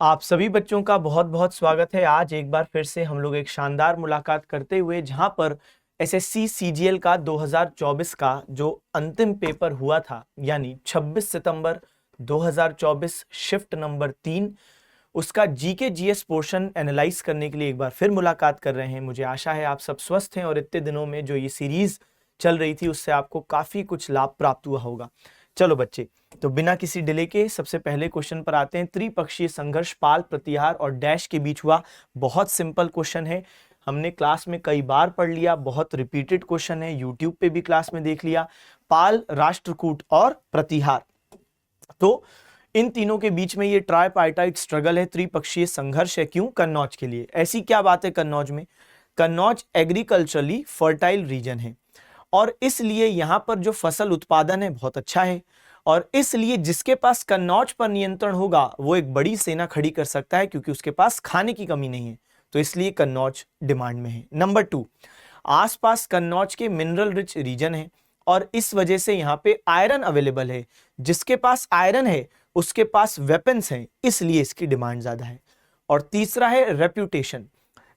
आप सभी बच्चों का बहुत बहुत स्वागत है। आज एक बार फिर से हम लोग एक शानदार मुलाकात करते हुए जहां पर एसएससी सीजीएल का 2024 का जो अंतिम पेपर हुआ था यानी 26 सितंबर 2024 शिफ्ट नंबर 3 उसका जीके जीएस पोर्शन एनालाइज करने के लिए एक बार फिर मुलाकात कर रहे हैं। मुझे आशा है आप सब स्वस्थ हैं और इतने दिनों में जो ये सीरीज चल रही थी उससे आपको काफी कुछ लाभ प्राप्त हुआ होगा। चलो बच्चे, तो बिना किसी डिले के सबसे पहले क्वेश्चन पर आते हैं। त्रिपक्षीय संघर्ष पाल, प्रतिहार और डैश के बीच हुआ। बहुत सिंपल क्वेश्चन है, हमने क्लास में कई बार पढ़ लिया, बहुत रिपीटेड क्वेश्चन है, यूट्यूब पे भी क्लास में देख लिया। पाल, राष्ट्रकूट और प्रतिहार, तो इन तीनों के बीच में ये ट्राइपार्टाइट स्ट्रगल है, त्रिपक्षीय संघर्ष है। क्यों? कन्नौज के लिए। ऐसी क्या बात है कन्नौज में? कन्नौज एग्रीकल्चरली फर्टाइल रीजन है और इसलिए यहां पर जो फसल उत्पादन है बहुत अच्छा है और इसलिए जिसके पास कन्नौज पर नियंत्रण होगा वो एक बड़ी सेना खड़ी कर सकता है क्योंकि उसके पास खाने की कमी नहीं है, तो इसलिए कन्नौज डिमांड में है। नंबर 2, आसपास कन्नौज के मिनरल रिच रीजन है और इस वजह से यहां पे आयरन अवेलेबल है। जिसके पास आयरन है उसके पास वेपन्स हैं, इसलिए इसकी डिमांड ज्यादा है। और तीसरा है रेप्यूटेशन।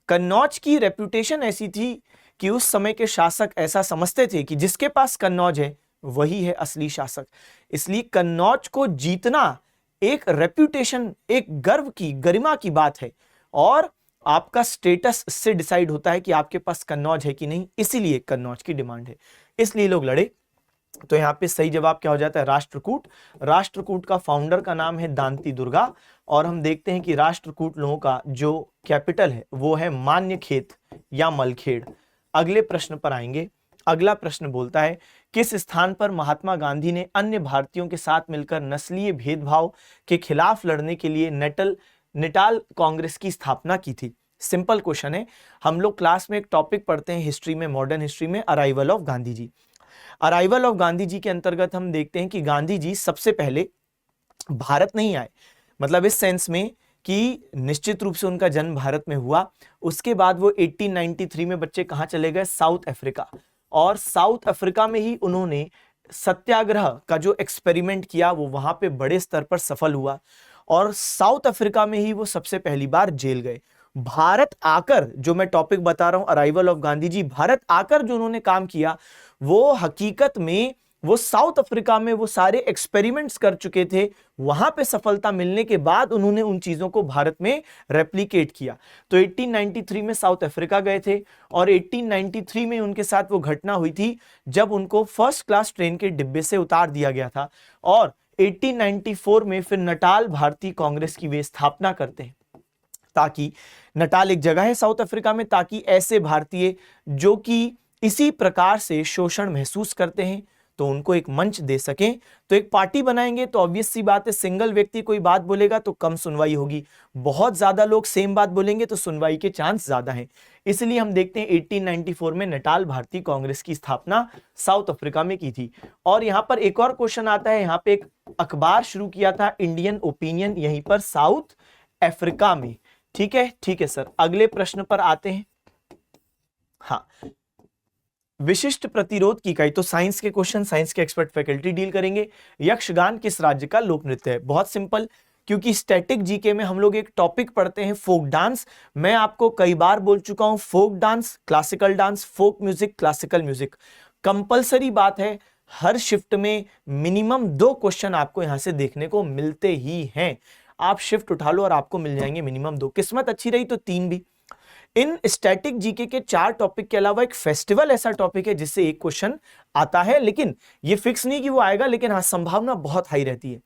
कन्नौज की रेप्यूटेशन ऐसी थी कि उस समय के शासक ऐसा समझते थे कि जिसके पास कन्नौज है वही है असली शासक, इसलिए कन्नौज को जीतना एक रेप्यूटेशन, एक गर्व की, गरिमा की बात है और आपका स्टेटस इससे डिसाइड होता है कि आपके पास कन्नौज है कि नहीं, इसीलिए कन्नौज की डिमांड है, इसलिए लोग लड़े। तो यहां पे सही जवाब क्या हो जाता है? राष्ट्रकूट। राष्ट्रकूट का फाउंडर का नाम है दांती दुर्गा और हम देखते हैं कि राष्ट्रकूट लोगों का जो कैपिटल है वो है मान्यखेत या मलखेड़। अगले प्रश्न पर आएंगे। अगला प्रश्न बोलता है, किस स्थान पर महात्मा गांधी ने अन्य भारतीयों के साथ मिलकर नस्लीय भेदभाव के खिलाफ लड़ने के लिए निटाल कांग्रेस की स्थापना की थी? सिंपल क्वेश्चन है। हम लोग क्लास में एक टॉपिक पढ़ते हैं हिस्ट्री में, मॉडर्न हिस्ट्री में, arrival of Gandhi ji. Arrival of Gandhi ji के अंतर्गत हम देखते हैं कि गांधी जी सबसे पहले भारत नहीं आए, मतलब इस सेंस में कि निश्चित रूप से उनका जन्म भारत में हुआ, उसके बाद वो 1893 में बच्चे कहां चले गए? South Africa. और साउथ अफ्रीका में ही उन्होंने सत्याग्रह का जो एक्सपेरिमेंट किया वो वहां पे बड़े स्तर पर सफल हुआ और साउथ अफ्रीका में ही वो सबसे पहली बार जेल गए। भारत आकर, जो मैं टॉपिक बता रहा हूं अराइवल ऑफ गांधी जी, भारत आकर जो उन्होंने काम किया वो हकीकत में वो साउथ अफ्रीका में वो सारे एक्सपेरिमेंट्स कर चुके थे, वहां पे सफलता मिलने के बाद उन्होंने उन चीजों को भारत में रेप्लिकेट किया। तो 1893 में साउथ अफ्रीका गए थे और 1893 में उनके साथ वो घटना हुई थी जब उनको फर्स्ट क्लास ट्रेन के डिब्बे से उतार दिया गया था और 1894 में फिर नटाल भारतीय कांग्रेस की वे स्थापना करते हैं, ताकि नटाल एक जगह है साउथ अफ्रीका में, ताकि ऐसे भारतीय जो कि इसी प्रकार से शोषण महसूस करते हैं तो उनको एक मंच दे सकें। तो एक पार्टी बनाएंगे तो ऑब्वियस सी बात है, सिंगल व्यक्ति कोई बात बोलेगा तो कम सुनवाई होगी, बहुत ज्यादा लोग सेम बात बोलेंगे तो सुनवाई के चांस ज्यादा हैं। इसलिए हम देखते हैं 1894 में नटाल भारतीय कांग्रेस की स्थापना साउथ अफ्रीका में की थी। और यहां पर एक और क्वेश्चन आता है, यहां पे एक अखबार शुरू किया था इंडियन ओपिनियन, यहीं पर साउथ अफ्रीका में। ठीक है सर, अगले प्रश्न पर आते हैं। हाँ, विशिष्ट प्रतिरोध की इकाई, तो साइंस के क्वेश्चन, साइंस के एक्सपर्ट फैकल्टी डील करेंगे। यक्षगान किस राज्य का लोक नृत्य है? बहुत सिंपल, क्योंकि स्टैटिक जीके में हम लोग एक टॉपिक पढ़ते हैं फोक डांस। मैं आपको कई बार बोल चुका हूं, folk dance, classical dance, folk music, classical music, compulsory बात है। हर शिफ्ट में मिनिमम 2 क्वेश्चन आपको यहां से देखने को मिलते ही हैं। आप शिफ्ट उठा लो और आपको मिल जाएंगे मिनिमम 2, किस्मत अच्छी रही तो 3 भी। इन स्टैटिक जीके के 4 टॉपिक के अलावा एक फेस्टिवल ऐसा टॉपिक है जिससे एक क्वेश्चन आता है, लेकिन ये फिक्स नहीं कि वो आएगा, लेकिन हाँ संभावना बहुत हाई रहती है।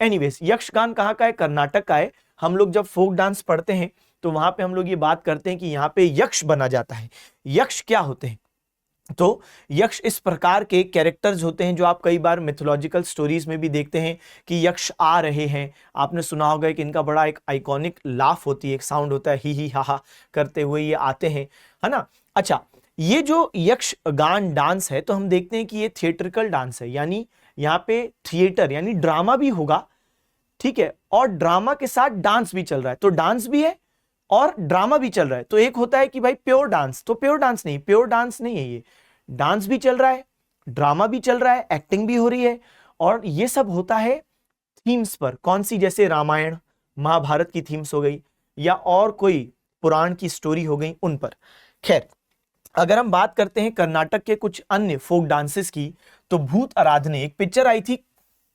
एनीवेज, यक्षगान कहाँ का है? कर्नाटक का है। हम लोग जब फोक डांस पढ़ते हैं तो वहां पे हम लोग ये बात करते हैं कि यहाँ पे यक्ष बना जाता है। यक्ष क्या होते हैं? तो यक्ष इस प्रकार के कैरेक्टर्स होते हैं जो आप कई बार मिथोलॉजिकल स्टोरीज में भी देखते हैं कि यक्ष आ रहे हैं। आपने सुना होगा कि इनका बड़ा एक आइकॉनिक लाफ होती है, एक साउंड होता है, ही हा करते हुए ये आते हैं, है ना। अच्छा, ये जो यक्ष गान डांस है तो हम देखते हैं कि ये थिएट्रिकल डांस है, यानी यहाँ पे थिएटर यानी ड्रामा भी होगा, ठीक है, और ड्रामा के साथ डांस भी चल रहा है। तो डांस भी है और ड्रामा भी चल रहा है। तो एक होता है कि भाई प्योर डांस, तो प्योर डांस नहीं, प्योर डांस नहीं है ये, डांस भी चल रहा है, ड्रामा भी चल रहा है, एक्टिंग भी हो रही है, और ये सब होता है थीम्स पर। कौन सी? जैसे रामायण, महाभारत की थीम्स हो गई या और कोई पुराण की स्टोरी हो गई उन पर। खैर, अगर हम बात करते हैं कर्नाटक के कुछ अन्य फोक डांसेस की, तो भूत आराधने, एक पिक्चर आई थी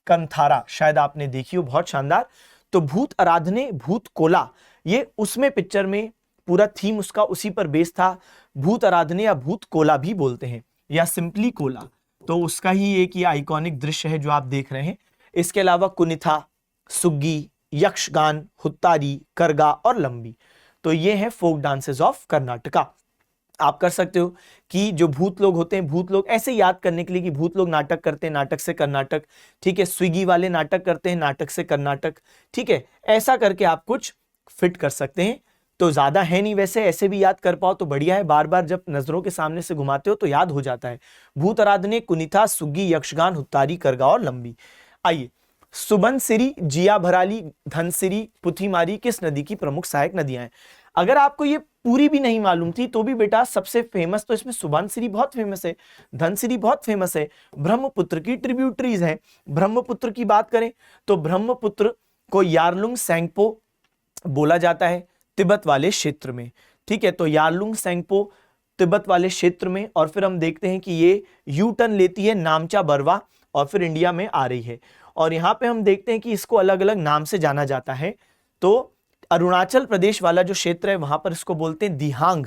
कंथारा, शायद आपने देखी हो, बहुत शानदार। तो भूत आराधने, भूत कोला, ये उसमें पिक्चर में पूरा थीम उसका उसी पर बेस था। भूत आराधने या भूत कोला भी बोलते हैं या सिंपली कोला, तो उसका ही एक ये आइकॉनिक दृश्य है जो आप देख रहे हैं। इसके अलावा कुनिथा, सुग्गी, यक्षगान, हुत्तारी, करगा और लंबी, तो ये है फोक डांसेस ऑफ कर्नाटका। आप कर सकते हो कि जो भूत लोग होते हैं, भूत लोग ऐसे याद करने के लिए कि भूत लोग नाटक करते हैं, नाटक से कर्नाटक, ठीक है। स्विगी वाले नाटक करते हैं, नाटक से कर्नाटक, ठीक है। ऐसा करके आप कुछ फिट कर सकते हैं। तो ज्यादा है नहीं वैसे, ऐसे भी याद कर पाओ तो बढ़िया है, बार बार जब नजरों के सामने से घुमाते हो तो याद हो जाता है। भूत आराधने, कुनिथा, सुग्गी, यक्षगान, हुत्तारी, करगा और लंबी। आइए, सुबनसिरी, जिया भराली, धनसिरी, पुथीमारी किस नदी की प्रमुख सहायक नदियां हैं? अगर आपको ये पूरी भी नहीं मालूम थी तो भी बेटा सबसे फेमस तो इसमें सुबनसिरी बहुत फेमस है, धनसिरी बहुत फेमस है, ब्रह्मपुत्र की ट्रिब्यूटरीज हैं। ब्रह्मपुत्र की बात करें तो ब्रह्मपुत्र को यारलुंग सेंगपो बोला जाता है तिब्बत वाले क्षेत्र में, ठीक है। तो यारलुंग सेंगपो तिब्बत वाले क्षेत्र में, और फिर हम देखते हैं कि ये यू टर्न लेती है नामचा बरवा और फिर इंडिया में आ रही है। और यहां पे हम देखते हैं कि इसको अलग अलग नाम से जाना जाता है। तो अरुणाचल प्रदेश वाला जो क्षेत्र है वहां पर इसको बोलते हैं दिहांग,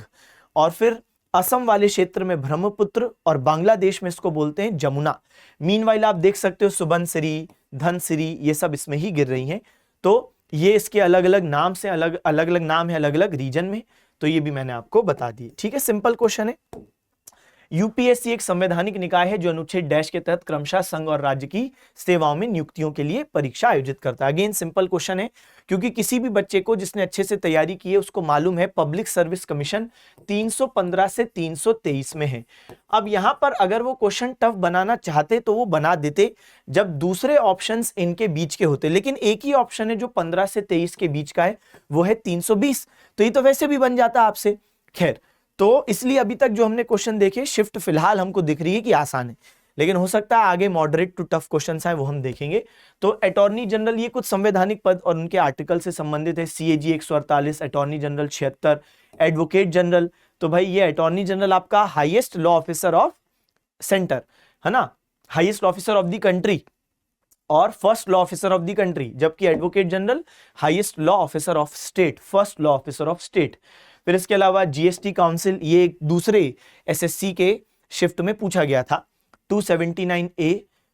और फिर असम वाले क्षेत्र में ब्रह्मपुत्र, और बांग्लादेश में इसको बोलते हैं जमुना। मीनवाइल आप देख सकते हो सुबनसिरी, धनसिरी, ये सब इसमें ही गिर रही हैं। तो ये इसके अलग अलग नाम से, अलग अलग नाम है अलग अलग रीजन में, तो ये भी मैंने आपको बता दी, ठीक है। सिंपल क्वेश्चन है। यूपीएससी एक संवैधानिक निकाय है जो अनुच्छेद डैश के तहत क्रमशः संघ और राज्य की सेवाओं में नियुक्तियों के लिए परीक्षा आयोजित करता है। अगेन सिंपल क्वेश्चन है, क्योंकि किसी भी बच्चे को जिसने अच्छे से तैयारी की है उसको मालूम है पब्लिक सर्विस कमीशन 315 से 323 में है। अब यहां पर अगर वो क्वेश्चन टफ बनाना चाहते तो वो बना देते जब दूसरे ऑप्शंस इनके बीच के होते, लेकिन एक ही ऑप्शन है जो 15 से 23 के बीच का है, वो है 320, तो ये तो वैसे भी बन जाता आपसे। खैर, तो इसलिए अभी तक जो हमने क्वेश्चन देखे, शिफ्ट फिलहाल हमको दिख रही है कि आसान है, लेकिन हो सकता है आगे मॉडरेट टू टफ क्वेश्चंस आए, वो हम देखेंगे। तो अटॉर्नी जनरल, ये कुछ संवैधानिक पद और उनके आर्टिकल से संबंधित है। CAG 148, attorney general 76, advocate general, तो भाई ये अटॉर्नी जनरल आपका highest law officer of centre है ना, highest officer of the country और first law officer of the country, जबकि advocate general highest law officer of state, first law officer of state. फिर इसके अलावा जीएसटी काउंसिल, ये एक दूसरे एसएससी के शिफ्ट में पूछा गया था, 279A।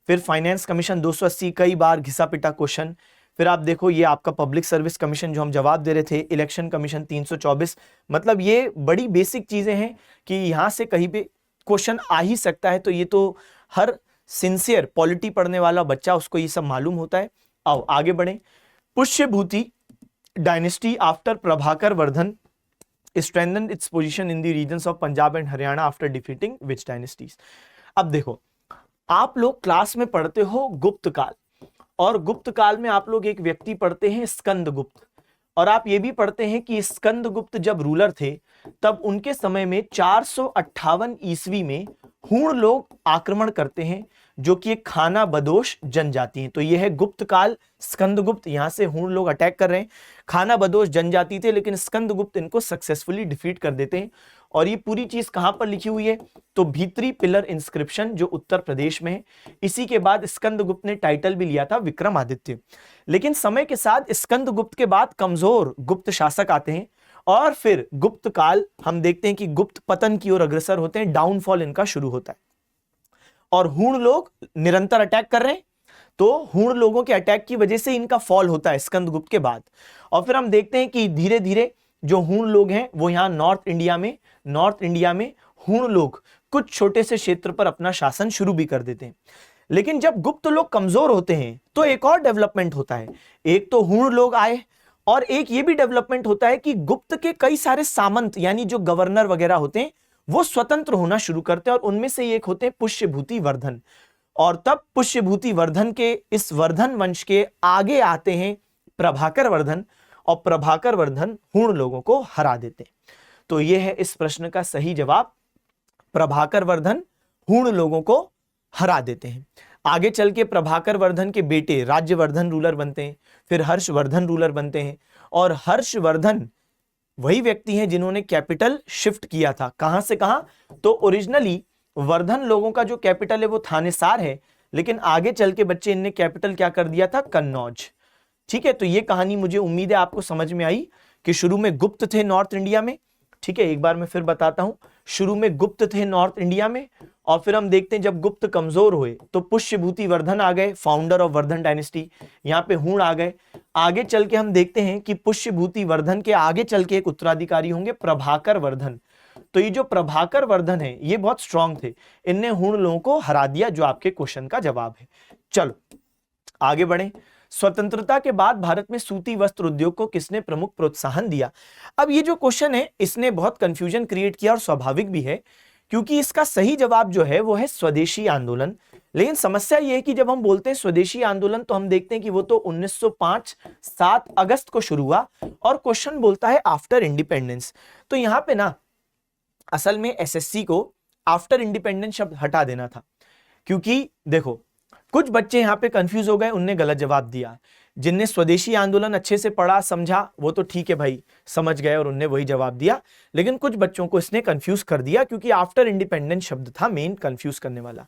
फिर फाइनेंस कमीशन 280, कई बार घिसा पिटा क्वेश्चन। फिर आप देखो ये आपका पब्लिक सर्विस कमीशन जो हम जवाब दे रहे थे, इलेक्शन कमीशन 324। मतलब ये बड़ी बेसिक चीजें हैं कि यहां से कहीं पे क्वेश्चन आ ही सकता है, तो ये तो हर सिंसियर पॉलिटी पढ़ने वाला बच्चा उसको ये सब मालूम होता है। आओ आगे बढ़े। Pushyabhuti dynasty after Prabhakar Vardhan strengthened its position in the regions of Punjab and Haryana after defeating which dynasties? अब देखो, आप लोग क्लास में पढ़ते हो गुप्त काल, और गुप्त काल में आप लोग एक व्यक्ति पढ़ते हैं स्कंदगुप्त, और आप ये भी पढ़ते हैं कि स्कंदगुप्त जब रूलर थे तब उनके समय में 458 ईस्वी में हूण लोग आक्रमण करते हैं जो कि एक खाना बदोश जनजाति है। तो यह है गुप्त काल, स्कंदगुप्त, यहां से हूण लोग अटैक कर रहे हैं, खाना बदोश जनजाति थे, लेकिन स्कंदगुप्त इनको सक्सेसफुली डिफीट कर देते हैं। और ये पूरी चीज कहां पर लिखी हुई है, तो भीतरी पिलर इंस्क्रिप्शन जो उत्तर प्रदेश में है। इसी के बाद स्कंदगुप्त ने टाइटल भी लिया था विक्रमादित्य। लेकिन समय के साथ स्कंदगुप्त के बाद कमजोर गुप्त शासक आते हैं, और फिर गुप्त काल हम देखते हैं कि गुप्त पतन की ओर अग्रसर होते हैं, डाउनफॉल इनका शुरू होता है, और हूण लोग निरंतर अटैक कर रहे हैं, तो हूण लोगों के अटैक की वजह से इनका फॉल होता है स्कंदगुप्त के बाद। और फिर हम देखते हैं कि धीरे धीरे जो हूण लोग हैं वो यहां नॉर्थ इंडिया में हूण लोग कुछ छोटे से क्षेत्र पर अपना शासन शुरू भी कर देते हैं। लेकिन जब गुप्त लोग कमजोर होते हैं तो एक और डेवलपमेंट होता है, एक तो हूण लोग आए, और एक ये भी डेवलपमेंट होता है कि गुप्त के कई सारे सामंत यानी जो गवर्नर वगैरह होते हैं वो स्वतंत्र होना शुरू करते हैं, और उनमें से एक होते हैं पुष्यभूति वर्धन। और तब पुष्यभूति वर्धन के इस वर्धन वंश के आगे आते हैं प्रभाकर वर्धन, और प्रभाकर वर्धन हूण लोगों को हरा देते हैं। तो यह है इस प्रश्न का सही जवाब, प्रभाकर वर्धन हूण लोगों को हरा देते हैं। आगे चल के प्रभाकर वर्धन के बेटे राज्यवर्धन रूलर बनते हैं, फिर हर्षवर्धन रूलर बनते हैं, और हर्षवर्धन वही व्यक्ति हैं जिन्होंने कैपिटल शिफ्ट किया था। कहां से कहां? तो ओरिजिनली वर्धन लोगों का जो कैपिटल है वो थानेसार है, लेकिन आगे चल के बच्चे इनने कैपिटल क्या कर दिया था? कन्नौज। ठीक है, तो ये कहानी मुझे उम्मीद है आपको समझ में आई कि शुरू में गुप्त थे नॉर्थ इंडिया में। ठीक है, एक बार मैं फिर बताता हूं, शुरू में गुप्त थे नॉर्थ इंडिया में, और फिर हम देखते हैं जब गुप्त कमजोर हुए तो पुष्यभूति वर्धन आ गए, फाउंडर ऑफ वर्धन डायनेस्टी, यहाँ पे हूण आ गए। आगे चल के हम देखते हैं कि पुष्यभूति वर्धन के आगे चल के एक उत्तराधिकारी होंगे प्रभाकर वर्धन। तो ये जो प्रभाकर वर्धन है ये बहुत स्ट्रांग थे, इनने हूण लोगों को हरा दिया, जो आपके क्वेश्चन का जवाब है। चलो आगे बढ़े। स्वतंत्रता के बाद भारत में सूती वस्त्र उद्योग को किसने प्रमुख प्रोत्साहन दिया? अब ये जो क्वेश्चन है इसने बहुत कंफ्यूजन क्रिएट किया, और स्वाभाविक भी है क्योंकि इसका सही जवाब जो है वो है स्वदेशी आंदोलन। लेकिन समस्या ये है कि जब हम बोलते हैं स्वदेशी आंदोलन तो हम देखते हैं कि वो तो 1905 7 अगस्त को शुरू हुआ, और क्वेश्चन बोलता है आफ्टर इंडिपेंडेंस। तो यहां पे ना असल में एसएससी को आफ्टर इंडिपेंडेंस शब्द हटा देना था, क्योंकि देखो कुछ बच्चे यहां पे कंफ्यूज हो गए, उनने गलत जवाब दिया। जिनने स्वदेशी आंदोलन अच्छे से पढ़ा समझा वो तो ठीक है भाई, समझ गए और उनने वही जवाब दिया, लेकिन कुछ बच्चों को इसने कंफ्यूज कर दिया, क्योंकि आफ्टर इंडिपेंडेंस शब्द था मेन कंफ्यूज करने वाला।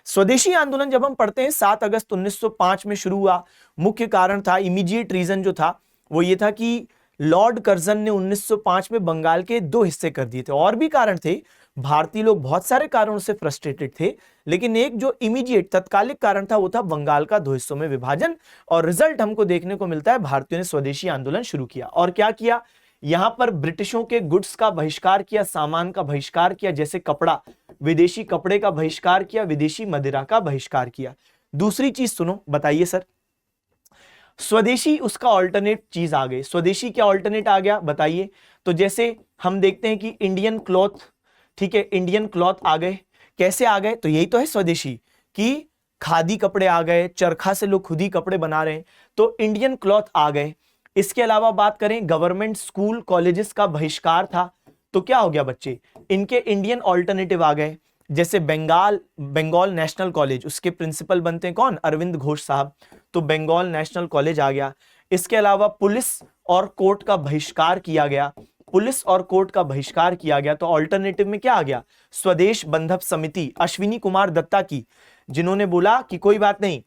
स्वदेशी आंदोलन जब हम पढ़ते हैं 7 अगस्त 1905 में शुरू हुआ। मुख्य कारण था, इमीडिएट रीजन जो था वो ये था कि लॉर्ड कर्जन ने 1905 में बंगाल के 2 हिस्से कर दिए थे। और भी कारण थे, भारतीय लोग बहुत सारे कारणों से फ्रस्ट्रेटेड थे, लेकिन एक जो इमीडिएट तत्कालिक कारण था वो था बंगाल का 2 हिस्सों में विभाजन। और रिजल्ट हमको देखने को मिलता है, भारतीयों ने स्वदेशी आंदोलन शुरू किया। और क्या किया? यहां पर ब्रिटिशों के गुड्स का बहिष्कार किया, सामान का बहिष्कार किया, जैसे कपड़ा, विदेशी कपड़े का बहिष्कार किया, विदेशी मदिरा का बहिष्कार किया। दूसरी चीज सुनो, बताइए सर। स्वदेशी उसका ऑल्टरनेट चीज आ गई। स्वदेशी क्या ऑल्टरनेट आ गया बताइए? तो जैसे हम देखते हैं कि इंडियन क्लॉथ, ठीक है, इंडियन क्लॉथ आ गए। कैसे आ गए? तो यही तो है स्वदेशी, कि खादी कपड़े आ गए, चरखा से लोग खुद ही कपड़े बना रहे हैं, तो इंडियन क्लॉथ आ गए। इसके अलावा बात करें, गवर्नमेंट स्कूल कॉलेजेस का बहिष्कार था, तो क्या हो गया बच्चे? इनके इंडियन ऑल्टरनेटिव आ गए, जैसे बंगाल नेशनल कॉलेज, उसके प्रिंसिपल बनते हैं कौन? अरविंद घोष साहब, तो बंगाल नेशनल कॉलेज आ गया। इसके अलावा पुलिस और कोर्ट का बहिष्कार किया गया, पुलिस और कोर्ट का बहिष्कार किया गया, तो ऑल्टरनेटिव में क्या आ गया? स्वदेश बंधप समिति, अश्विनी कुमार दत्ता की, जिन्होंने बोला कि कोई बात नहीं,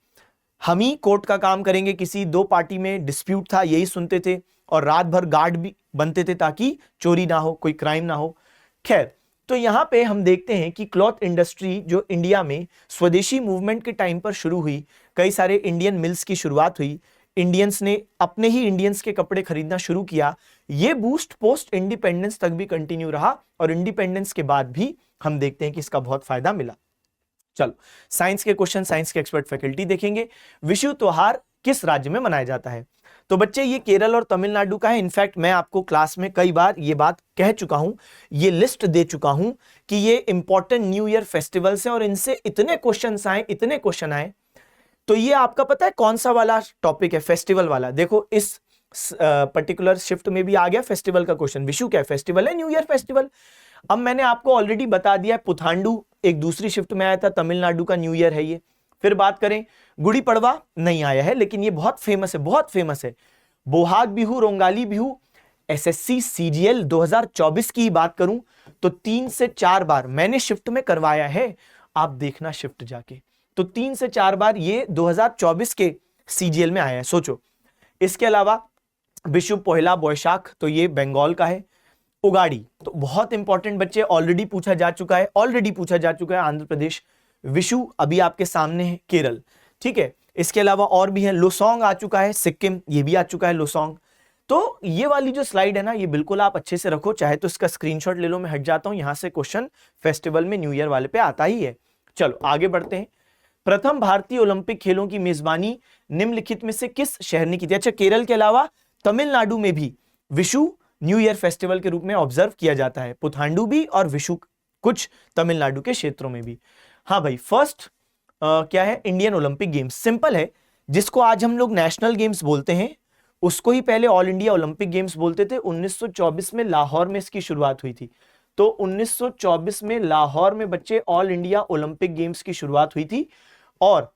हम ही कोर्ट का काम करेंगे। किसी 2 पार्टी में डिस्प्यूट था, यही सुनते थे, और रात भर गार्ड भी बनते थे ताकि चोरी ना हो, कोई क्राइम ना हो। खैर, तो यहां पे हम देखते हैं कि क्लॉथ इंडस्ट्री जो इंडिया में स्वदेशी मूवमेंट के टाइम पर शुरू हुई, कई सारे इंडियन मिल्स की शुरुआत हुई, इंडियंस ने अपने ही इंडियंस के कपड़े खरीदना शुरू किया। ये बूस्ट पोस्ट इंडिपेंडेंस तक भी कंटिन्यू रहा, और इंडिपेंडेंस के बाद भी हम देखते हैं कि इसका बहुत फायदा मिला। चलो साइंस के क्वेश्चन, साइंस के एक्सपर्ट फैकल्टी देखेंगे। विषु त्योहार किस राज्य में मनाया जाता है? तो बच्चे ये केरल और तमिलनाडु का है। इनफैक्ट मैं आपको क्लास में कई बार ये बात कह चुका हूं, ये लिस्ट दे चुका हूं कि ये इंपॉर्टेंट न्यू ईयर फेस्टिवल्स हैं, और इनसे इतने क्वेश्चन आए। तो ये आपका पता है कौन सा वाला टॉपिक है? फेस्टिवल वाला। देखो इस पर्टिकुलर शिफ्ट में भी आ गया फेस्टिवल का क्वेश्चन। विषु क्या फेस्टिवल है? New year festival. अब मैंने आपको ऑलरेडी बता दिया, पुथांडु एक दूसरी शिफ्ट में आया था, तमिलनाडु का न्यू ईयर है ये। फिर बात करें, गुड़ी पड़वा नहीं आया है, लेकिन ये बहुत फेमस है, बहुत फेमस है। बोहाग बिहू, रोंगाली बिहू, एसएससी सीजीएल 2024 की बात करूं तो 3 से 4 बार मैंने शिफ्ट में करवाया है, आप देखना शिफ्ट जाके, तो 3 से 4 बार ये 2024 के सीजीएल में आया है, सोचो। इसके अलावा विशु पोहला बोईशाख, तो ये बंगाल का है। उगाड़ी तो बहुत इंपॉर्टेंट बच्चे, ऑलरेडी पूछा जा चुका है, आंध्र प्रदेश। विशु अभी आपके सामने है, केरल, ठीक है। इसके अलावा और भी है, लोसोंग आ चुका है, सिक्किम, ये भी आ चुका है लोसोंग। तो ये वाली जो स्लाइड है ना, ये बिल्कुल आप अच्छे से रखो, चाहे तो इसका स्क्रीनशॉट ले लो, मैं हट जाता हूं, यहां से क्वेश्चन फेस्टिवल में न्यू ईयर वाले पे आता ही है। चलो आगे बढ़ते हैं। प्रथम भारतीय ओलंपिक खेलों की मेजबानी निम्नलिखित में से किस शहर ने की थी? अच्छा, केरल के अलावा तमिलनाडु में भी विशु न्यू ईयर फेस्टिवल के रूप में ऑब्जर्व किया जाता है, पुथांडु भी और विशु कुछ तमिलनाडु के क्षेत्रों में भी। हाँ भाई, फर्स्ट क्या है? Indian Olympic games. सिंपल है, जिसको आज हम लोग नेशनल गेम्स बोलते हैं उसको ही पहले ऑल इंडिया ओलंपिक गेम्स बोलते थे। 1924 में लाहौर में इसकी शुरुआत हुई थी। तो 1924 में लाहौर में बच्चे ऑल इंडिया ओलंपिक गेम्स की शुरुआत हुई थी, और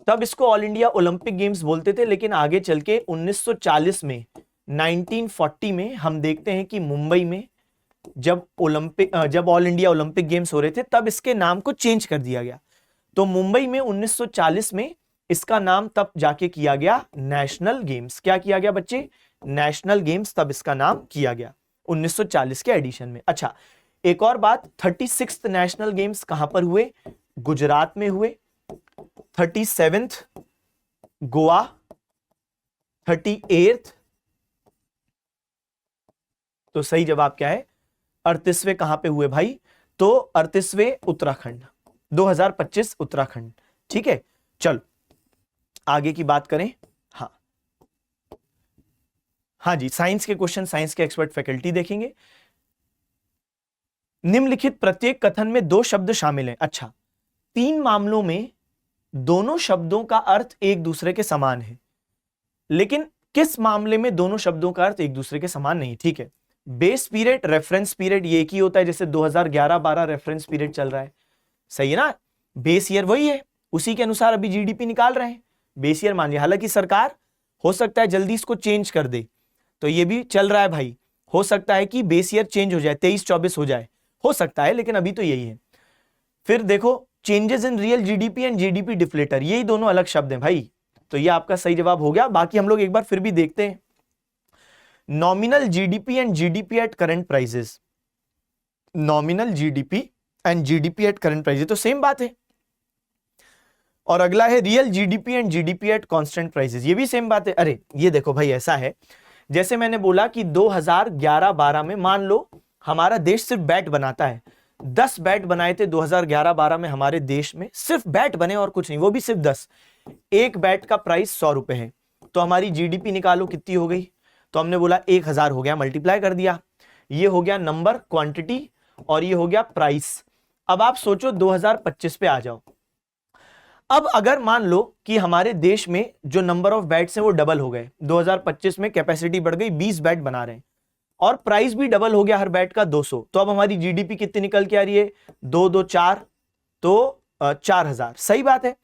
तब इसको ऑल इंडिया ओलंपिक गेम्स बोलते थे, लेकिन आगे चल के 1940 में 1940 में हम देखते हैं कि मुंबई में जब ऑल इंडिया ओलंपिक गेम्स हो रहे थे तब इसके नाम को चेंज कर दिया गया। तो मुंबई में 1940 में इसका नाम तब जाके किया गया नेशनल गेम्स। क्या किया गया बच्चे? नेशनल गेम्स, तब इसका नाम किया गया 1940 के एडिशन में। अच्छा, एक और बात, 36th नेशनल गेम्स कहां पर हुए? गुजरात में हुए। 37th गोवा, 38th, तो सही जवाब क्या है? 38वें कहां पे हुए भाई? तो 38वें उत्तराखंड, 2025 उत्तराखंड। ठीक है, चलो आगे की बात करें। हाँ जी, साइंस के क्वेश्चन, साइंस के एक्सपर्ट फैकल्टी देखेंगे। निम्नलिखित प्रत्येक कथन में दो शब्द शामिल हैं। अच्छा, 3 मामलों में दोनों शब्दों का अर्थ एक दूसरे के समान है, लेकिन किस मामले में दोनों शब्दों का अर्थ एक दूसरे के समान नहीं? ठीक है, बेस पीरियड, रेफरेंस पीरियड ये एक ही होता है, जैसे 2011-12 रेफरेंस पीरियड चल रहा है, सही है ना? बेस ईयर वही है, उसी के अनुसार अभी जीडीपी निकाल रहे हैं, बेस ईयर मान लिया। हालांकि सरकार हो सकता है जल्दी इसको चेंज कर दे, तो ये भी चल रहा है भाई, हो सकता है कि बेस ईयर चेंज हो जाए, 23-24 हो जाए, हो सकता है, लेकिन अभी तो यही है। फिर देखो, changes in real GDP and GDP deflator, यही दोनों अलग शब्द हैं भाई, तो ये आपका सही जवाब हो गया। बाकी हम लोग एक बार फिर भी देखते हैं। Nominal GDP and GDP at current prices, nominal GDP and GDP at current prices तो सेम बात है। और अगला है real GDP and GDP at constant prices, ये भी सेम बात है। अरे ये देखो भाई, ऐसा है जैसे मैंने बोला कि 2011-12 में मान लो हमारा देश सिर्फ बैट बनाता है, 10 बैट बनाए थे 2011-12 में हमारे देश में, सिर्फ बैट बने और कुछ नहीं, वो भी सिर्फ 10। एक बैट का प्राइस 100 रुपए है, तो हमारी जीडीपी निकालो कितनी हो गई? तो हमने बोला 1000 हो गया, मल्टीप्लाई कर दिया, ये हो गया नंबर, क्वांटिटी, और ये हो गया प्राइस। अब आप सोचो 2025 पे आ जाओ। अब अगर मान लो कि हमारे देश में जो नंबर ऑफ बैट्स हैं वो डबल हो गए, 2025 में कैपेसिटी बढ़ गई, 20 बैट बना रहे हैं, और प्राइस भी डबल हो गया हर बैट का 200, तो अब हमारी जीडीपी कितनी निकल के आ रही है? 2 4, तो 4000। सही बात है।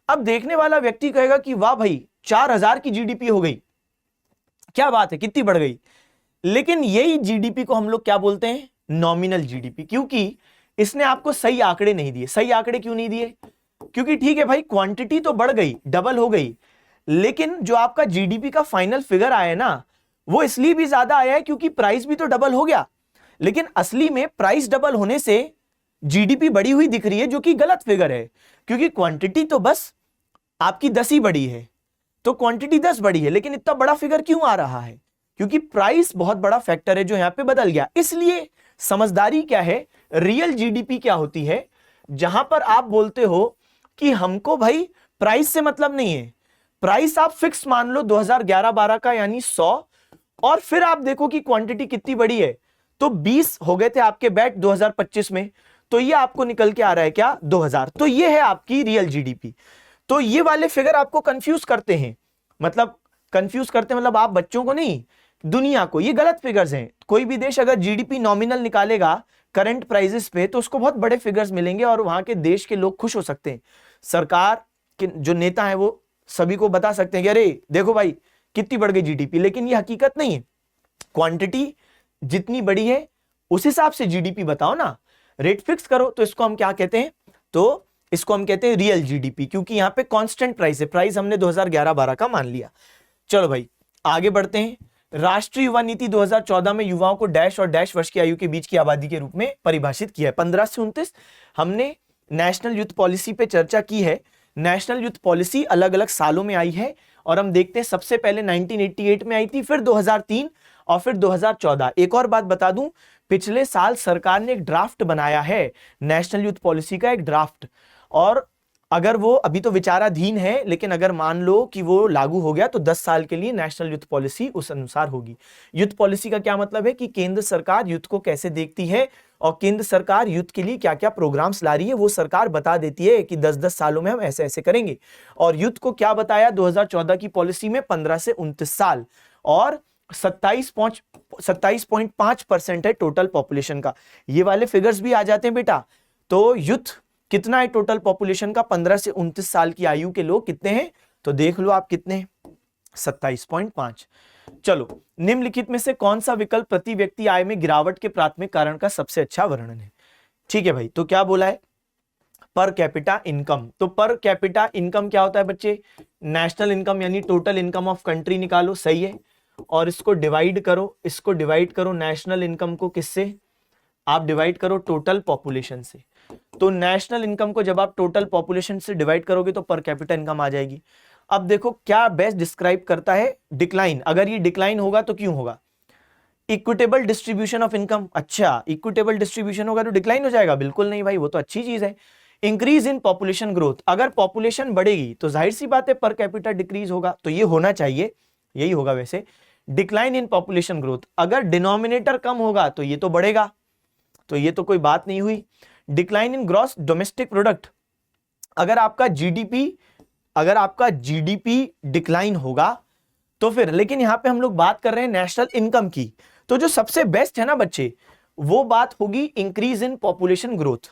अब देखने वाला व्यक्ति कहेगा कि वाह भाई 4000 की जीडीपी हो गई, क्या बात है, कितनी बढ़ गई। लेकिन यही जीडीपी को हम लोग क्या बोलते हैं? नॉमिनल जीडीपी, क्योंकि इसने आपको सही आंकड़े नहीं दिए। सही आंकड़े क्यों नहीं दिए? क्योंकि ठीक है भाई, क्वांटिटी तो बढ़ गई, डबल हो गई, लेकिन जो आपका जीडीपी का फाइनल फिगर आया ना, वो इसलिए भी ज्यादा आया है क्योंकि प्राइस भी तो डबल हो गया। लेकिन असली में प्राइस डबल होने से जीडीपी बढ़ी हुई दिख रही है, जो कि गलत फिगर है, क्योंकि क्वांटिटी तो बस आपकी 10 ही बढ़ी है, तो क्वांटिटी 10 बढ़ी है, लेकिन इतना बड़ा फिगर क्यों आ रहा है? क्योंकि प्राइस बहुत बड़ा फैक्टर है जो यहां पे बदल गया। इसलिए समझदारी क्या है, रियल जीडीपी क्या होती है, जहां पर आप बोलते हो कि हमको भाई प्राइस से मतलब नहीं है, प्राइस आप फिक्स मान लो 2011-12 का यानी 100, और फिर आप देखो कि क्वांटिटी कितनी बड़ी है, तो 20 हो गए थे आपके बैट 2025 में, तो ये आपको निकल के आ रहा है क्या? 2000। तो ये है आपकी रियल जीडीपी। तो ये वाले फिगर आपको कंफ्यूज करते हैं, मतलब कंफ्यूज करते हैं, मतलब आप बच्चों को नहीं, दुनिया को, ये गलत फिगर्स हैं। कोई भी देश अगर जीडीपी नॉमिनल निकालेगा करंट प्राइसेस पे, तो उसको बहुत बड़े फिगर्स मिलेंगे और वहां के देश के लोग खुश हो सकते हैं। सरकार के जो नेता हैं वो सभी को बता सकते हैं कि अरे देखो भाई कितनी बढ़ गई जीडीपी, लेकिन ये हकीकत नहीं है। क्वांटिटी जितनी बड़ी है उस हिसाब से जीडीपी बताओ ना, रेट फिक्स करो। तो इसको हम क्या कहते हैं? तो इसको हम कहते हैं रियल जीडीपी, क्योंकि यहां पे कांस्टेंट प्राइस है, प्राइस हमने 2011-12 का मान लिया। चलो भाई आगे बढ़ते हैं। राष्ट्रीय युवा नीति 2014 में युवाओं को डैश और डैश वर्ष की आयु के बीच की आबादी के रूप में परिभाषित किया है। 15 से 29 हमने नेशनल यूथ पॉलिसी पे चर्चा की है। नेशनल यूथ पॉलिसी अलग अलग सालों में आई है, और हम देखते हैं सबसे पहले 1988 में आई थी, फिर 2003 और फिर 2014। एक और बात बता दूं, पिछले साल सरकार ने एक ड्राफ्ट बनाया है नेशनल यूथ पॉलिसी का, एक ड्राफ्ट, और अगर वो अभी तो विचाराधीन है, लेकिन अगर मान लो कि वो लागू हो गया तो 10 साल के लिए नेशनल यूथ पॉलिसी उस अनुसार होगी। यूथ पॉलिसी का क्या मतलब है कि केंद्र सरकार यूथ को कैसे देखती है और केंद्र सरकार यूथ के लिए क्या क्या प्रोग्राम्स ला रही है, वो सरकार बता देती है कि 10-10 सालों में हम ऐसे ऐसे करेंगे। और यूथ को क्या बताया 2014 की पॉलिसी में? 15 से 29 साल, और 27.5% है टोटल पॉपुलेशन का। ये वाले फिगर्स भी आ जाते हैं बेटा। तो यूथ कितना है टोटल पॉपुलेशन का? 15 से 29 साल की आयु के लोग कितने हैं? तो देख लो आप कितने हैं, 27.5। चलो, निम्नलिखित में से कौन सा विकल्प प्रति व्यक्ति आय में गिरावट के प्राथमिक कारण का सबसे अच्छा वर्णन है? ठीक है भाई, तो क्या बोला है? Per capita income. तो पर कैपिटा इनकम क्या होता है बच्चे? नेशनल इनकम यानी टोटल इनकम ऑफ कंट्री निकालो, सही है, और इसको डिवाइड करो, इसको डिवाइड करो नेशनल इनकम को किससे? आप डिवाइड करो टोटल पॉपुलेशन से। तो नेशनल इनकम को जब आप टोटल पॉपुलेशन से डिवाइड करोगे तो पर कैपिटा इनकम आ जाएगी। अब देखो क्या बेस्ट डिस्क्राइब करता है? डिक्लाइन। अगर ये डिक्लाइन होगा तो क्यों होगा? Equitable distribution of income. अच्छा, इक्विटेबल डिस्ट्रीब्यूशन होगा तो डिक्लाइन हो जाएगा? बिल्कुल नहीं भाई, वो तो अच्छी चीज है। Increase in population growth. अगर पॉपुलेशन बढ़ेगी तो जाहिर सी बात है पर कैपिटा डिक्रीज होगा, तो ये होना चाहिए, यही होगा वैसे। डिक्लाइन इन पॉपुलेशन ग्रोथ, अगर डिनोमिनेटर कम होगा तो ये तो बढ़ेगा, तो ये तो कोई बात नहीं हुई। Decline in gross domestic product, अगर आपका जीडीपी डिक्लाइन होगा तो फिर, लेकिन यहां पे हम लोग बात कर रहे हैं नेशनल इनकम की, तो जो सबसे बेस्ट है ना बच्चे, वो बात होगी इंक्रीज इन पॉपुलेशन ग्रोथ।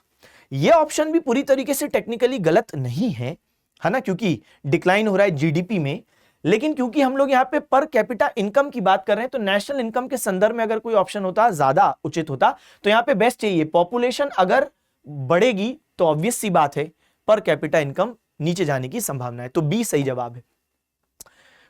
ये ऑप्शन भी पूरी तरीके से टेक्निकली गलत नहीं है ना, क्योंकि डिक्लाइन हो रहा है जीडीपी में, लेकिन क्योंकि हम लोग यहाँ पे पर कैपिटा इनकम की बात कर रहे हैं तो नेशनल इनकम के संदर्भ में अगर कोई ऑप्शन होता ज्यादा उचित होता। तो यहाँ पे बेस्ट चाहिए, पॉपुलेशन अगर बढ़ेगी तो ऑब्वियस सी बात है पर कैपिटा इनकम नीचे जाने की संभावना है, तो बी सही जवाब है।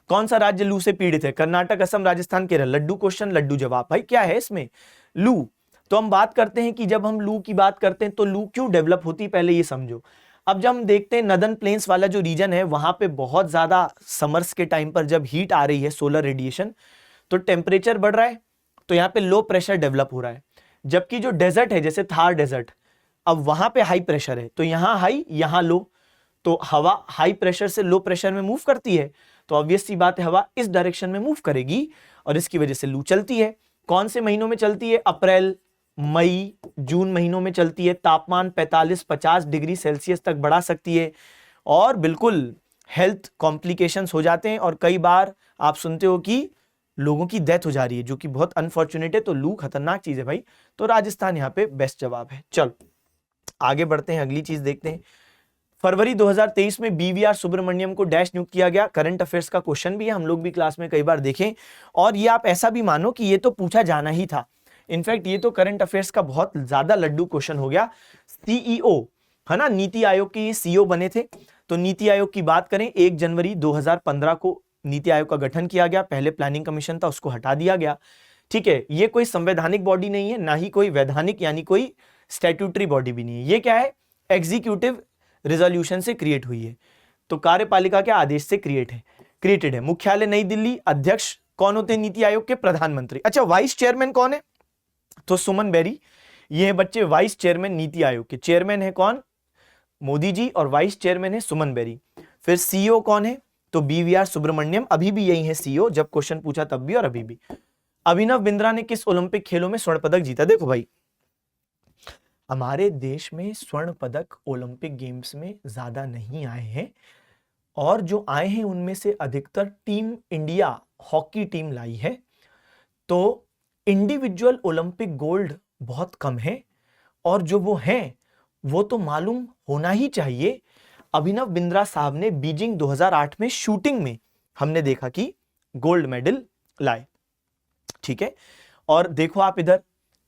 कौन सा राज्य लू से पीड़ित है? कर्नाटक, असम, राजस्थान, केरल। लड्डू क्वेश्चन, लड्डू जवाब। भाई क्या है इसमें? लू। तो हम बात करते हैं कि जब हम लू की बात करते हैं तो लू क्यों डेवलप होती है, पहले ये समझो। अब जब हम देखते हैं नदर्न प्लेन्स वाला जो रीजन है, वहां पे बहुत ज्यादा समर्स के टाइम पर जब हीट आ रही है, सोलर रेडिएशन, तो टेम्परेचर बढ़ रहा है, तो यहाँ पे लो प्रेशर डेवलप हो रहा है। जबकि जो डेजर्ट है, जैसे थार डेजर्ट, अब वहां पे हाई प्रेशर है, तो यहां हाई यहां लो, तो हवा हाई प्रेशर से लो प्रेशर में मूव करती है, तो ऑब्वियस सी बात है हवा इस डायरेक्शन में मूव करेगी और इसकी वजह से लू चलती है। कौन से महीनों में चलती है? अप्रैल, मई, जून महीनों में चलती है। तापमान 45-50 डिग्री सेल्सियस तक बढ़ा सकती है और बिल्कुल हेल्थ कॉम्प्लिकेशंस हो जाते हैं, और कई बार आप सुनते हो कि लोगों की डेथ हो जा रही है, जो कि बहुत अनफॉर्चुनेट है। तो लू खतरनाक चीज है भाई, तो राजस्थान यहाँ पे बेस्ट जवाब है। चलो आगे बढ़ते हैं, अगली चीज देखते हैं। फरवरी 2023 में बीवीआर सुब्रमण्यम को डैश नियुक्त किया गया। करंट अफेयर्स का क्वेश्चन भी है, हम लोग भी क्लास में कई बार देखें, और ये आप ऐसा भी मानो कि ये तो पूछा जाना ही था। इनफैक्ट ये तो करंट अफेयर्स का बहुत ज्यादा लड्डू क्वेश्चन हो गया। सीईओ है ना, नीति आयोग के सीईओ बने थे। तो नीति आयोग की बात करें, 1 जनवरी 2015 को नीति आयोग का गठन किया गया। पहले प्लानिंग कमीशन था, उसको हटा दिया गया। ठीक है, ये कोई संवैधानिक बॉडी नहीं है, ना ही कोई वैधानिक यानी कोई स्टैट्यूटरी बॉडी भी नहीं है। ये क्या है? एग्जीक्यूटिव रिजोल्यूशन से क्रिएट हुई है, तो कार्यपालिका के आदेश से क्रिएटेड है। मुख्यालय नई दिल्ली। अध्यक्ष कौन होते हैं नीति आयोग के? प्रधानमंत्री। अच्छा, वाइस चेयरमैन कौन है? तो सुमन बेरी, ये है बच्चे वाइस चेयरमैन नीति आयोग के। चेयरमैन है कौन? मोदी जी, और वाइस चेयरमैन है सुमन बेरी। फिर सीईओ कौन है? तो बीवीआर सुब्रमण्यम, अभी भी यही है सीईओ, जब क्वेश्चन पूछा तब भी और अभी भी। अभिनव बिंद्रा ने किस ओलंपिक खेलों में स्वर्ण पदक जीता? देखो भाई, हमारे देश में स्वर्ण पदक ओलंपिक गेम्स में ज्यादा नहीं आए हैं, और जो आए हैं उनमें से अधिकतर टीम इंडिया हॉकी टीम लाई है। तो इंडिविजुअल ओलंपिक गोल्ड बहुत कम है, और जो वो हैं वो तो मालूम होना ही चाहिए। अभिनव बिंद्रा साहब ने बीजिंग 2008 में शूटिंग में हमने देखा कि गोल्ड मेडल लाए। ठीक है, और देखो आप इधर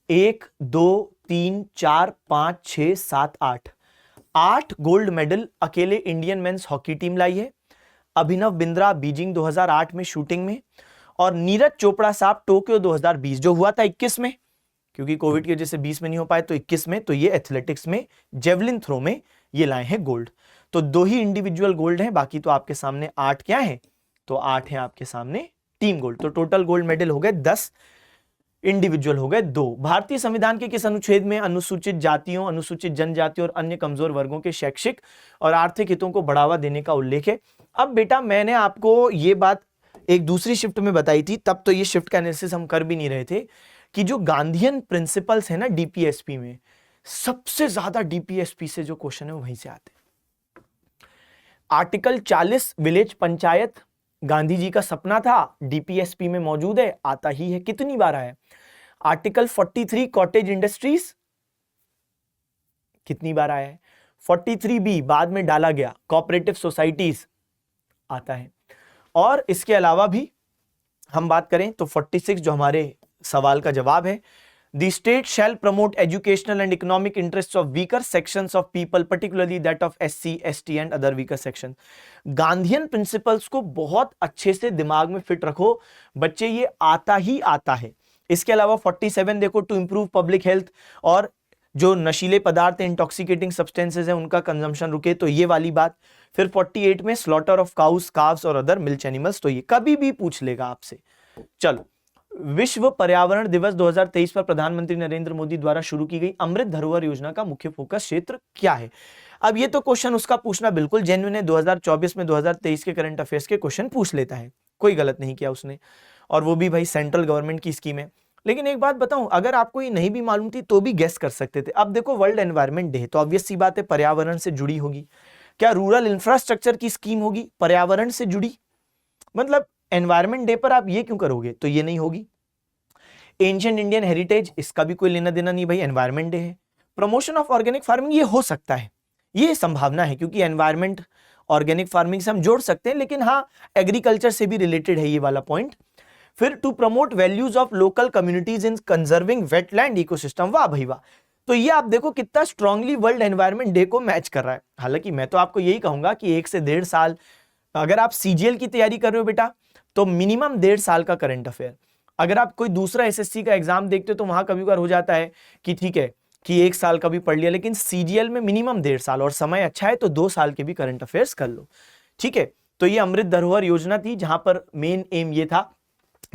1 2 3 4 5 6 7 8 गोल्ड मेडल अकेले इंडियन मेंस हॉकी टीम लाई है। अभिनव बिंद्रा बीजिंग 2008 में शूटिंग में, और नीरज चोपड़ा साहब टोक्यो 2020 जो हुआ था 21 में, क्योंकि कोविड की वजह से 20 में नहीं हो पाए, तो 21 में, तो ये एथलेटिक्स में जेवलिन थ्रो में ये लाए हैं गोल्ड। तो 2 ही इंडिविजुअल गोल्ड हैं, बाकी तो आपके सामने 8 क्या है? तो 8 है आपके सामने टीम गोल्ड। तो टोटल गोल्ड मेडल हो गए 10, इंडिविजुअल हो गए 2। भारतीय संविधान के किस अनुच्छेद में अनुसूचित जातियों, अनुसूचित जनजातियों और अन्य कमजोर वर्गों के शैक्षिक और आर्थिक हितों को बढ़ावा देने का उल्लेख है? अब बेटा मैंने आपको ये बात एक दूसरी शिफ्ट में बताई थी, तब तो ये शिफ्ट का एनालिसिस हम कर भी नहीं रहे थे, कि जो गांधीयन प्रिंसिपल्स है ना डीपीएसपी में, सबसे ज्यादा डीपीएसपी से जो क्वेश्चन है वो वहीं से आते हैं। आर्टिकल 40 विलेज पंचायत गांधी जी का सपना था, डीपीएसपी में मौजूद है, आता ही है। कितनी बार आया? आर्टिकल 43 कॉटेज इंडस्ट्रीज कितनी बार आया है? 43B बाद में डाला गया, कोऑपरेटिव सोसाइटीज आता है। और इसके अलावा भी हम बात करें तो 46 जो हमारे सवाल का जवाब है, The state shall promote educational and economic interests of weaker sections of people, particularly that of SC, ST and other weaker sections. Gandhian principles को बहुत अच्छे से दिमाग में फिट रखो बच्चे, ये आता ही आता है। इसके अलावा 47 देखो, टू इंप्रूव पब्लिक हेल्थ और जो नशीले पदार्थ इंटॉक्सिकेटिंग सब्सटेंसेज है उनका कंजम्पशन रुके, तो ये वाली बात। फिर 48 में स्लॉटर ऑफ काउस, काव्स और अदर मिल्क एनिमल्स, तो ये कभी भी पूछ लेगा आपसे। चलो, विश्व पर्यावरण दिवस 2023 पर प्रधानमंत्री नरेंद्र मोदी द्वारा शुरू की गई अमृत धरोहर योजना का मुख्य फोकस क्षेत्र क्या है? अब ये तो क्वेश्चन उसका पूछना बिल्कुल जेन्युइन है, 2024 में 2023 के करंट अफेयर्स के क्वेश्चन पूछ लेता है, कोई गलत नहीं किया उसने, और वो भी भाई सेंट्रल गवर्नमेंट की स्कीम है। लेकिन एक बात बताऊं, अगर आपको ये नहीं भी मालूम थी तो भी गेस कर सकते थे। अब देखो, वर्ल्ड एनवायरनमेंट डे है तो ऑब्वियस सी बात है पर्यावरण से जुड़ी होगी। क्या रूरल इंफ्रास्ट्रक्चर की स्कीम होगी पर्यावरण से जुड़ी? मतलब एनवायरनमेंट डे पर आप ये क्यों करोगे, तो ये नहीं होगी। एंशिएंट इंडियन हेरिटेज, इसका भी कोई लेना देना नहीं भाई, एनवायरनमेंट डे है। प्रमोशन ऑफ ऑर्गेनिक फार्मिंग, ये हो सकता है, ये संभावना है क्योंकि एनवायरनमेंट ऑर्गेनिक फार्मिंग से हम जोड़ सकते हैं, लेकिन हाँ एग्रीकल्चर से भी रिलेटेड है ये वाला पॉइंट। फिर to promote values of local communities in conserving wetland ecosystem, वाह भाई वाह। तो ये आप देखो कितना स्ट्रांगली वर्ल्ड एनवायरनमेंट डे को मैच कर रहा है। हालांकि मैं तो आपको यही कहूंगा कि 1 से 1.5 साल, अगर आप सीजीएल की तैयारी कर रहे हो बेटा तो मिनिमम 1.5 साल का करंट अफेयर। अगर आप कोई दूसरा एसएससी का एग्जाम देखते हो तो वहां कभी बार हो जाता है कि ठीक है कि 1 साल का भी पढ़ लिया, लेकिन सीजीएल में मिनिमम 1.5 साल, और समय अच्छा है तो 2 साल के भी करंट अफेयर्स कर लो, ठीक है। तो ये अमृत धरोहर योजना थी जहां पर मेन एम ये था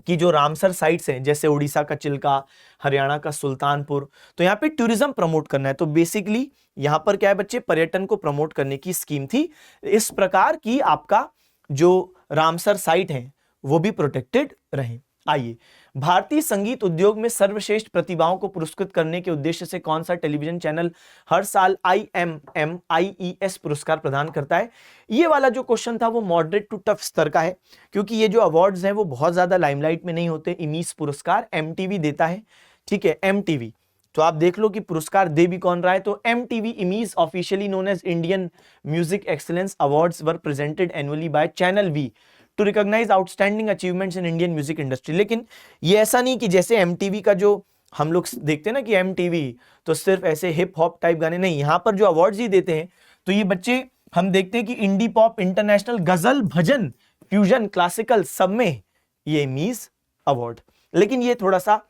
कि जो रामसर साइट्स हैं जैसे उड़ीसा का चिल्का, हरियाणा का सुल्तानपुर, तो यहाँ पे टूरिज्म प्रमोट करना है। तो बेसिकली यहाँ पर क्या है बच्चे, पर्यटन को प्रमोट करने की स्कीम थी। इस प्रकार की आपका जो रामसर साइट है वो भी प्रोटेक्टेड रहे। आइए, भारतीय संगीत उद्योग में सर्वश्रेष्ठ प्रतिभाओं को पुरस्कृत करने के उद्देश्य से कौन सा टेलीविजन चैनल हर साल IMMIES पुरस्कार प्रदान करता है? ये वाला जो क्वेश्चन था वो मॉडरेट टू टफ स्तर का है, क्योंकि ये जो अवार्ड्स हैं वो बहुत ज्यादा लाइमलाइट में नहीं होते। इमीस पुरस्कार MTV देता है, ठीक है, MTV। तो आप देख लो कि पुरस्कार दे भी कौन रहा है, तो MTV Immies, officially known as Indian music excellence awards, were presented annually by channel V to recognise outstanding achievements in Indian music industry. लेकिन ये ऐसा नहीं कि जैसे MTV का जो हम लोग देखते हैं ना कि MTV तो सिर्फ ऐसे हिप हॉप टाइप गाने, नहीं, यहाँ पर जो अवार्ड्स ही देते हैं तो ये बच्चे हम देखते हैं कि इंडी पॉप, इंटरनेशनल, गजल, भजन, फ्यूजन, क्लासिकल, सब में ये मीज अवार्ड। लेकिन ये थोड़ा सा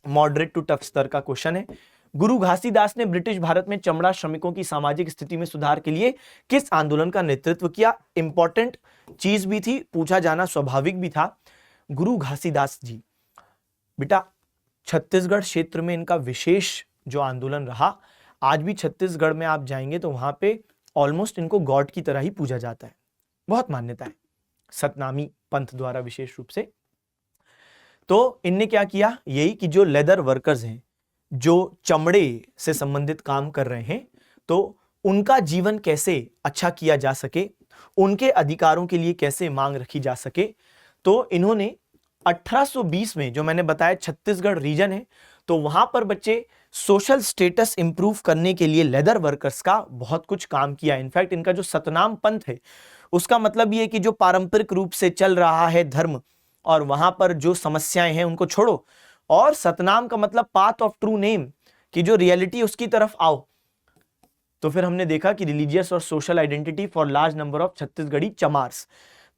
मॉडरेट टू टफ स्तर का क्वेश्चन है। गुरु घासीदास ने ब्रिटिश भारत में चमड़ा श्रमिकों की सामाजिक स्थिति में सुधार के लिए किस आंदोलन का नेतृत्व किया? इंपॉर्टेंट चीज भी थी, पूछा जाना स्वाभाविक भी था। गुरु घासीदास जी बेटा छत्तीसगढ़ क्षेत्र में इनका विशेष जो आंदोलन रहा, आज भी छत्तीसगढ़ में आप जाएंगे तो वहां पे ऑलमोस्ट इनको गॉड की तरह ही पूजा जाता है, बहुत मान्यता है सतनामी पंथ द्वारा विशेष रूप से। तो इनने क्या किया, यही कि जो लेदर वर्कर्स हैं, जो चमड़े से संबंधित काम कर रहे हैं, तो उनका जीवन कैसे अच्छा किया जा सके, उनके अधिकारों के लिए कैसे मांग रखी जा सके। तो इन्होंने 1820 में, जो मैंने बताया छत्तीसगढ़ रीजन है, तो वहां पर बच्चे सोशल स्टेटस इंप्रूव करने के लिए लेदर वर्कर्स का बहुत कुछ काम किया। इनफैक्ट इनका जो सतनाम पंथ है उसका मतलब ये कि जो पारंपरिक रूप से चल रहा है धर्म और वहां पर जो समस्याएं हैं उनको छोड़ो, और सतनाम का मतलब पाथ ऑफ ट्रू नेम, कि जो रियलिटी उसकी तरफ आओ। तो फिर हमने देखा कि रिलीजियस और social identity for large number of Chhattisgarhi Chamars,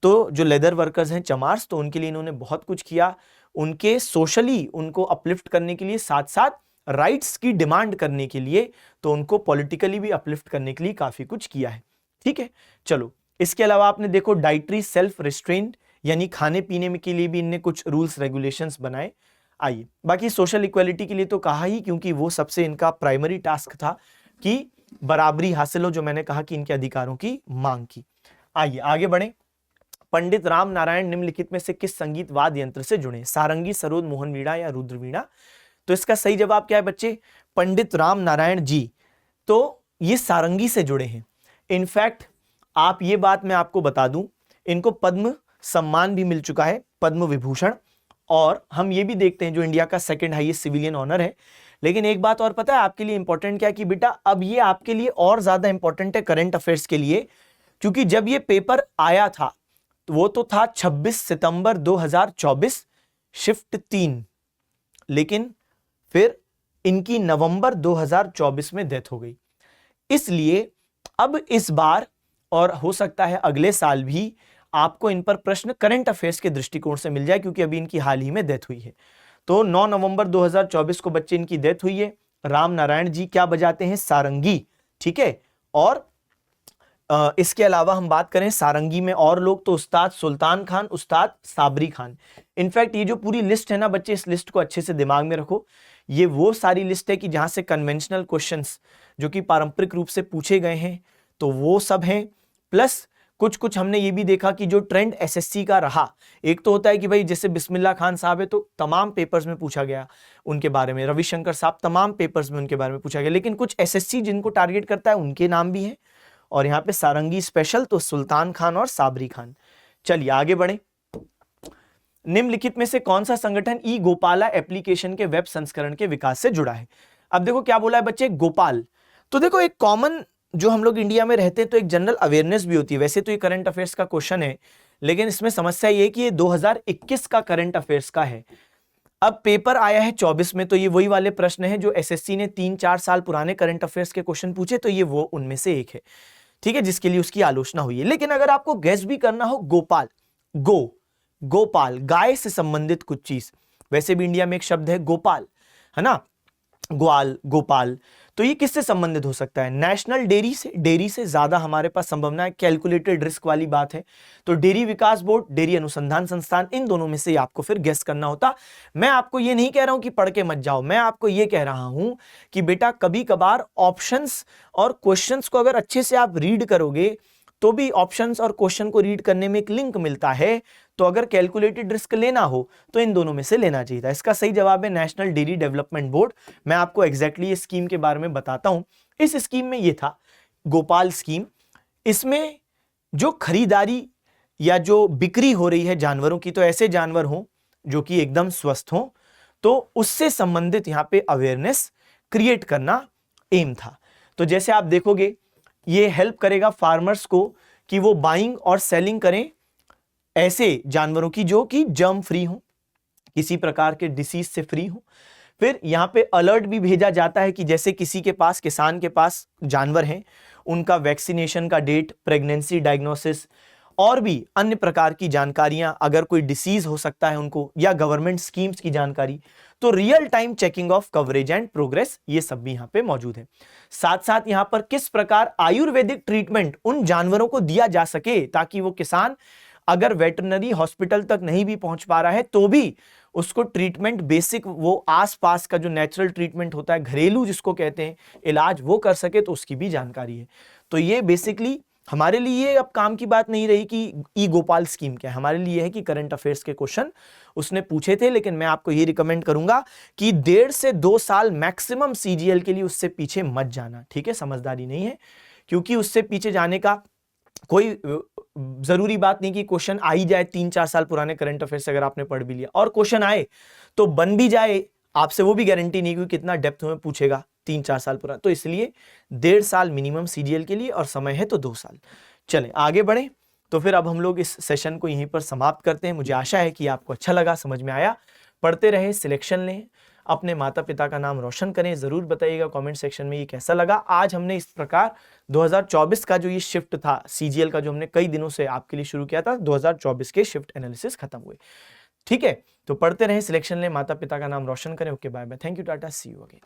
तो जो लेदर वर्कर्स हैं चमार्स, तो उनके लिए इन्होंने बहुत कुछ किया, उनके सोशली उनको अपलिफ्ट करने के लिए, साथ साथ राइट्स की डिमांड करने के लिए, तो उनको पॉलिटिकली भी अपलिफ्ट करने के लिए काफी कुछ किया है, ठीक है। चलो, इसके अलावा आपने देखो डाइटरी सेल्फ रिस्ट्रेंट, यानी खाने पीने में के लिए भी इनने कुछ रूल्स रेगुलेशंस बनाए। आइए, बाकी सोशल इक्वालिटी के लिए तो कहा ही, क्योंकि वो सबसे इनका प्राइमरी टास्क था कि बराबरी हासिल हो, जो मैंने कहा कि इनके अधिकारों की मांग की। आइए आगे बढ़े। पंडित राम नारायण निम्नलिखित में से किस संगीत वाद्य यंत्र से जुड़े? सारंगी, सरोद, मोहन वीणा या रुद्र वीणा? तो इसका सही जवाब क्या है बच्चे? पंडित राम नारायण जी तो ये सारंगी से जुड़े हैं। इनफैक्ट आप ये बात मैं आपको बता दूं, इनको पद्म सम्मान भी मिल चुका है, पद्म विभूषण, और हम ये भी देखते हैं जो इंडिया का सेकंड हाईएस्ट सिविलियन ऑनर है, लेकिन एक बात और पता है आपके लिए इंपॉर्टेंट क्या है कि बेटा अब ये आपके लिए और ज्यादा इंपॉर्टेंट है करंट अफेयर्स के लिए, क्योंकि जब ये पेपर आया था वो तो था 26 सितंबर 2024 शिफ्ट 3, लेकिन फिर इनकी नवंबर 2024 में डेथ हो गई। इसलिए अब इस बार और हो सकता है अगले साल भी आपको इन पर प्रश्न करंट अफेयर्स के दृष्टिकोण से मिल जाए, क्योंकि अभी इनकी हाल ही में डेथ हुई है। तो 9 नवंबर 2024 को बच्चे इनकी डेथ हुई है। राम नारायण जी क्या बजाते हैं? सारंगी, ठीक है। और इसके अलावा हम बात करें सारंगी में और लोग, तो उस्ताद सुल्तान खान, उस्ताद साबरी खान। इनफैक्ट ये जो पूरी लिस्ट है ना बच्चे, इस लिस्ट को अच्छे से दिमाग में रखो। ये वो सारी लिस्ट है कि जहां से कन्वेंशनल क्वेश्चंस जो कि पारंपरिक रूप से पूछे गए हैं तो वो सब हैं, प्लस कुछ कुछ हमने ये भी देखा कि जो ट्रेंड एसएससी का रहा, एक तो होता है कि भाई जैसे बिस्मिल्लाह खान साहब है तो तमाम पेपर्स में पूछा गया उनके बारे में, रविशंकर साहब तमाम पेपर्स में उनके बारे में पूछा गया, लेकिन कुछ एसएससी जिनको टारगेट करता है उनके नाम भी हैं, और यहाँ पे सारंगी स्पेशल तो सुल्तान खान और साबरी खान। चलिए आगे बढ़े। निम्नलिखित में से कौन सा संगठन ई गोपाला एप्लीकेशन के वेब संस्करण के विकास से जुड़ा है? अब देखो क्या बोला है बच्चे, गोपाल। तो देखो एक कॉमन, जो हम लोग इंडिया में रहते हैं तो एक जनरल अवेयरनेस भी होती है। वैसे तो ये करंट अफेयर्स का क्वेश्चन है, लेकिन इसमें समस्या ये है कि ये 2021 का करंट अफेयर्स का है। अब पेपर आया है 24 में, तो ये वही वाले प्रश्न है जो एसएससी ने 3-4 साल पुराने करंट अफेयर्स के क्वेश्चन पूछे, तो ये वो उनमें से एक है, ठीक है, जिसके लिए उसकी आलोचना हुई है। लेकिन अगर आपको गैस भी करना हो, गोपाल, गोपाल, गाय से संबंधित कुछ चीज, वैसे भी इंडिया में एक शब्द है गोपाल, है ना, ग्वाल, गोपाल, तो ये किससे संबंधित हो सकता है? नेशनल डेयरी से। डेयरी से ज्यादा हमारे पास संभावना है, कैलकुलेटेड रिस्क वाली बात है, तो डेयरी विकास बोर्ड, डेयरी अनुसंधान संस्थान, इन दोनों में से आपको फिर गेस करना होता। मैं आपको ये नहीं कह रहा हूं कि पढ़ के मत जाओ, मैं आपको ये कह रहा हूं कि बेटा कभी कभार ऑप्शंस और क्वेश्चंस को अगर अच्छे से आप रीड करोगे तो भी ऑप्शंस और क्वेश्चन को रीड करने में एक लिंक मिलता है। तो अगर कैलकुलेटेड रिस्क लेना हो तो इन दोनों में से लेना चाहिए था। इसका सही जवाब है नेशनल डेयरी डेवलपमेंट बोर्ड। मैं आपको एग्जैक्टली इस स्कीम के बारे में बताता हूं। इस स्कीम में ये था गोपाल स्कीम। इसमें जो खरीदारी या जो बिक्री हो रही है जानवरों की, तो ऐसे जानवर हों जो कि एकदम स्वस्थ हों, तो उससे संबंधित यहां पे अवेयरनेस क्रिएट करना एम था। तो जैसे आप देखोगे ये हेल्प करेगा फार्मर्स को कि वो बाइंग और सेलिंग करें ऐसे जानवरों की जो कि जर्म फ्री हो, किसी प्रकार के डिसीज से फ्री हो। फिर यहां पे अलर्ट भी भेजा जाता है कि जैसे किसी के पास, किसान के पास जानवर हैं, उनका वैक्सीनेशन का डेट, प्रेगनेंसी डायग्नोसिस और भी अन्य प्रकार की जानकारियां, अगर कोई डिसीज हो सकता है उनको, या गवर्नमेंट स्कीम्स की जानकारी, तो real time checking of coverage and progress, ये सब भी यहां पे मौजूद है। साथ साथ यहां पर किस प्रकार आयुर्वेदिक ट्रीटमेंट उन जानवरों को दिया जा सके ताकि वो किसान अगर वेटरनरी हॉस्पिटल तक नहीं भी पहुंच पा रहा है तो भी उसको ट्रीटमेंट, बेसिक वो आसपास का जो नेचुरल ट्रीटमेंट होता है, घरेलू जिसको कहते हैं इलाज, वो कर सके, तो उसकी भी जानकारी है। तो ये बेसिकली हमारे लिए अब काम की बात नहीं रही कि ई गोपाल स्कीम क्या है, हमारे लिए है कि करंट अफेयर्स के क्वेश्चन उसने पूछे थे। लेकिन मैं आपको ये रिकमेंड करूंगा कि 1.5 से 2 साल मैक्सिमम सीजीएल के लिए उससे पीछे मत जाना, ठीक है, समझदारी नहीं है, क्योंकि उससे पीछे जाने का कोई जरूरी बात नहीं कि क्वेश्चन आ ही जाए 3-4 साल पुराने करंट अफेयर्स अगर आपने पढ़ भी लिया, और क्वेश्चन आए तो बन भी जाए आपसे, वो भी गारंटी नहीं कि कितना डेप्थ में पूछेगा 3-4 साल पुराना। तो इसलिए 1.5 साल मिनिमम सीजीएल के लिए, और समय है तो 2 साल। चलें आगे बढ़े। तो फिर अब हम लोग इस सेशन को यहीं पर समाप्त करते हैं। मुझे आशा है कि आपको अच्छा लगा, समझ में आया। पढ़ते रहे, सिलेक्शन लें, अपने माता पिता का नाम रोशन करें। जरूर बताइएगा कमेंट सेक्शन में ये कैसा लगा। आज हमने इस प्रकार 2024 का जो ये शिफ्ट था सीजीएल का, जो हमने कई दिनों से आपके लिए शुरू किया था, 2024 के शिफ्ट एनालिसिस खत्म हुए, ठीक है। तो पढ़ते रहें, सिलेक्शन लें, माता पिता का नाम रोशन करें। Okay, bye bye, thank you, tata, see you again.